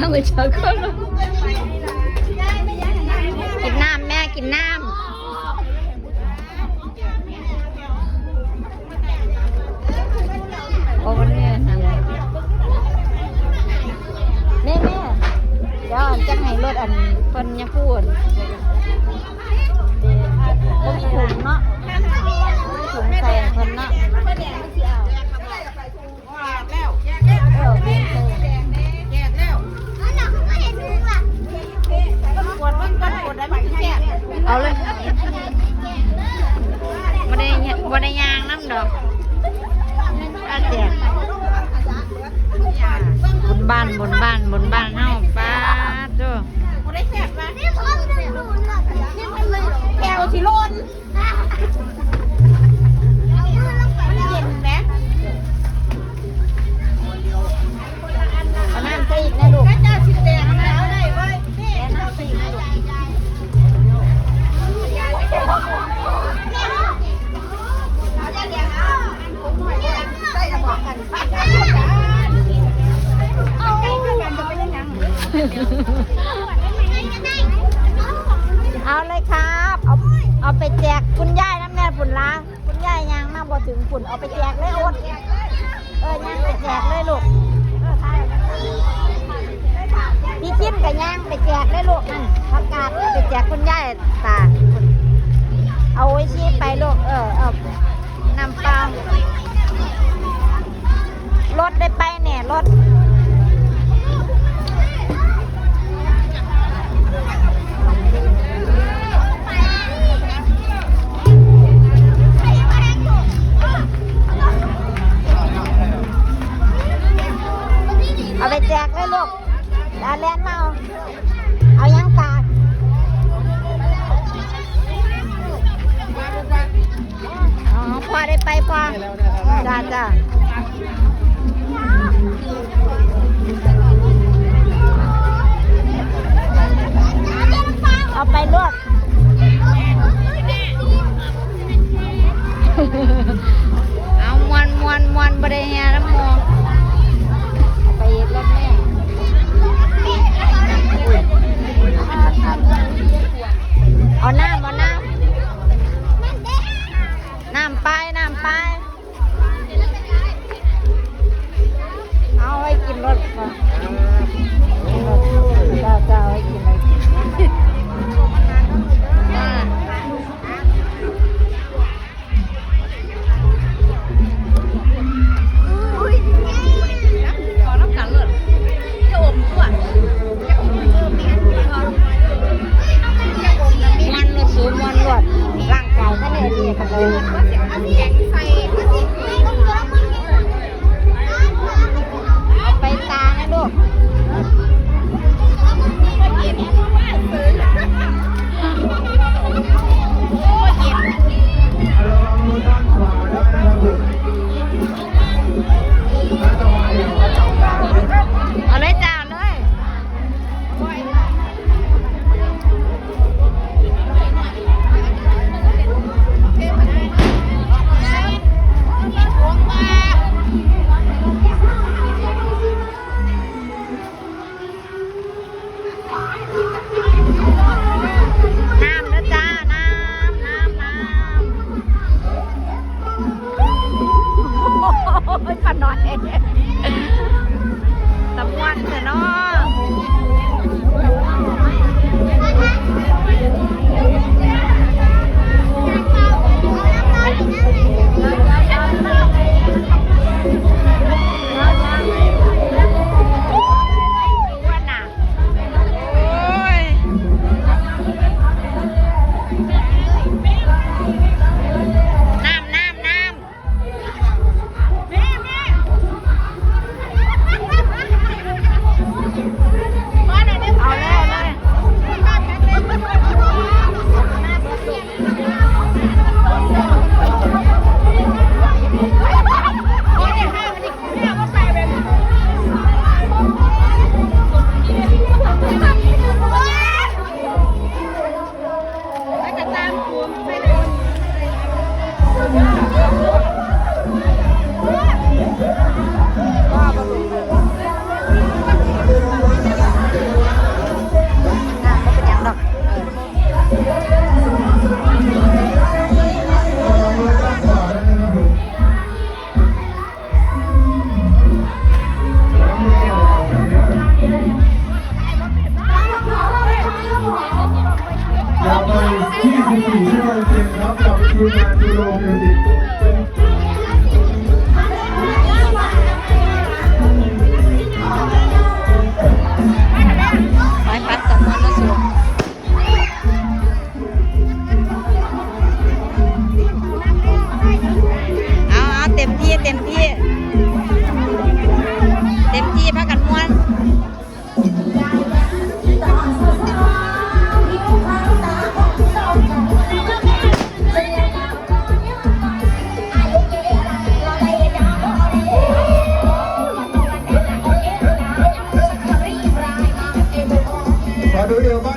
เหมือนเช้าก็กินน้ำแม่กินน้ำโอ้เนี่ยแม่เดี๋ยวจะให้รถอันเพิ่นยังพูดก็มีถุงเนาะถุงใส่เพิ่นเนาะเอาเลยบ่ได้ยางน้ำดอกอาเจียบนบ้านเฮาป้าจ้ะแก้วสิโลนมันเย็นนะเอาน้ำใส่อีกนะลูกเจ้าสิแดงแล้วได้เว้ยแม่น้ำสิเอาเลยครับเอาไปแจกคุณยายน้ำแม่ฝุ่นล้างคุณยายยังมาบ่ถึงฝุ่นเอาไปแจกเลยโอ๊ตยังไปแจกเลยลูกพี่ชิ้นกับย่างไปแจกเลยลูกมันประกาศไปแจกคุณยายตาเอาไว้ชี้ไปลูกเอานำเปล่ารถได้ไปเนี่ยรถเอาไปแจกเลยลูกดาแลนมาเอายังตาพอได้ไปพอจ้าเอาไปลวกเอามวนบริเวณน้ำมองเอาไปรถแม่เอาน้ำน้ำไป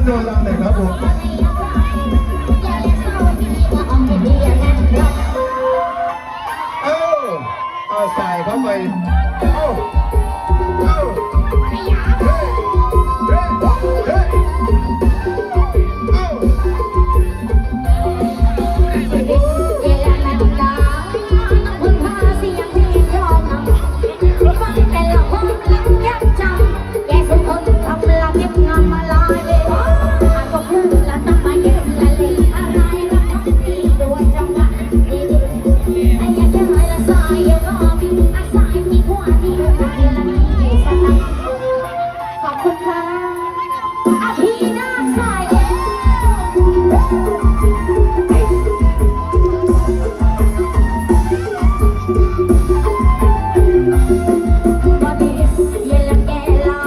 โดนเราเลยครับผมเอาใส่เข้าไปเอาเฮ้ยเฮ้ยเฮ้ยเอา ขอบคุณค่ะอภินาถสายวันนี้เย็นและแก่เหล้า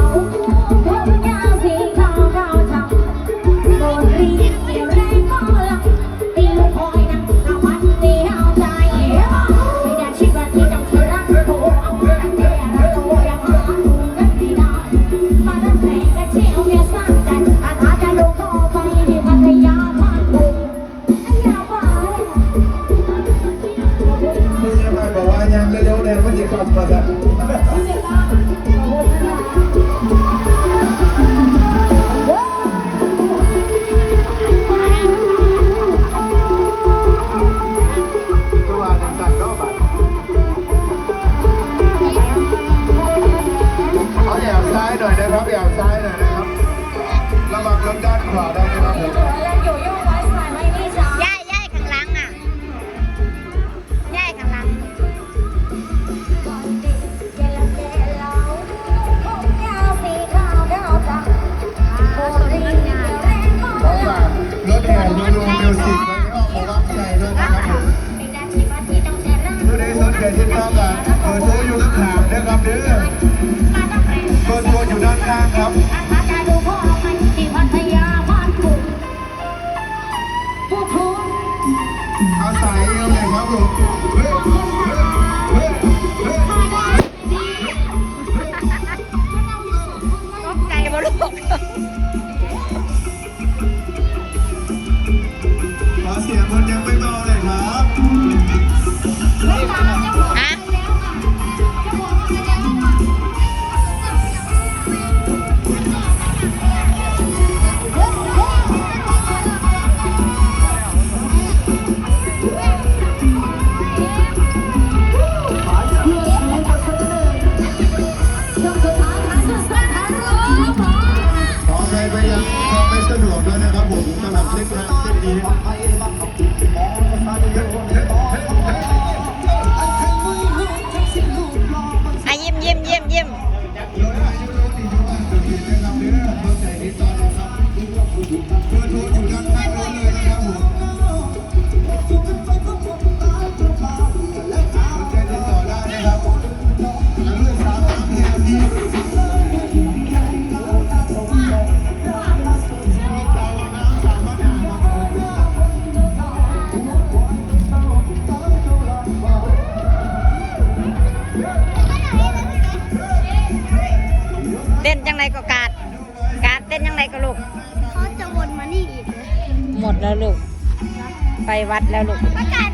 ผมยาวสีขาวขาวทำโดนรีดเกี่ยวแรงก็หลังตีลูกคอยนั่งข้าวมันตีเอาใจไม่ได้คิดว่าที่ต้องที่รักโผล่เอาแต่แต่เราโตยังหาดูกันไม่ได้มาตั้งแต่กระเชียวเนี่ยสร้างกันอาจจะลงคอไปที่พัทยาพันบุกยาวไป มึงจะมาบอกว่ายังเร็วๆเนี่ยมันจะกลับมาแล้วตัวหนึ่งสั่นก็แบบเอาแอบซ้ายหน่อยนะครับแอบซ้ายหน่อยนะครับระวังรถด้านขวาได้ไหมครับผม ย่ายข้างหลังอ่ะย่ายข้างหลัง ขอฝากรถแห่ดูดูมิวสิกไว้ในอ้อมอกอ้อมใจด้วยนะครับผมผู้ใดสนใจที่ต้องการเบอร์โทรอยู่ข้างหลังนะครับเด้อเบอร์โทรอยู่ด้านข้างครับเอาสายเอาเลยครับผมเฮ้ยเฮ้ยเฮ้ยเฮ้ย ตกใจบ่ลูก ขอเสียงคนยังไม่เบาเลยครับ ฮะขอใครไปยังไม่สะดวกด้วยนะครับผมสำหรับเส้นทางเส้นนี้ อ่ะยิ้มยิ้มยิ้มยิ้ม เบอร์โทรอยู่ด้านข้างรถเลยนะครับผมสนใจติดต่อได้นะครับเรื่อง3-3เนี่ยที่ เต้นจังไรก็การเต้นจังไรก็ลูก เขาจะวนมานี่อีก หมดแล้วลูก ไปวัดแล้วลูก ประกาศ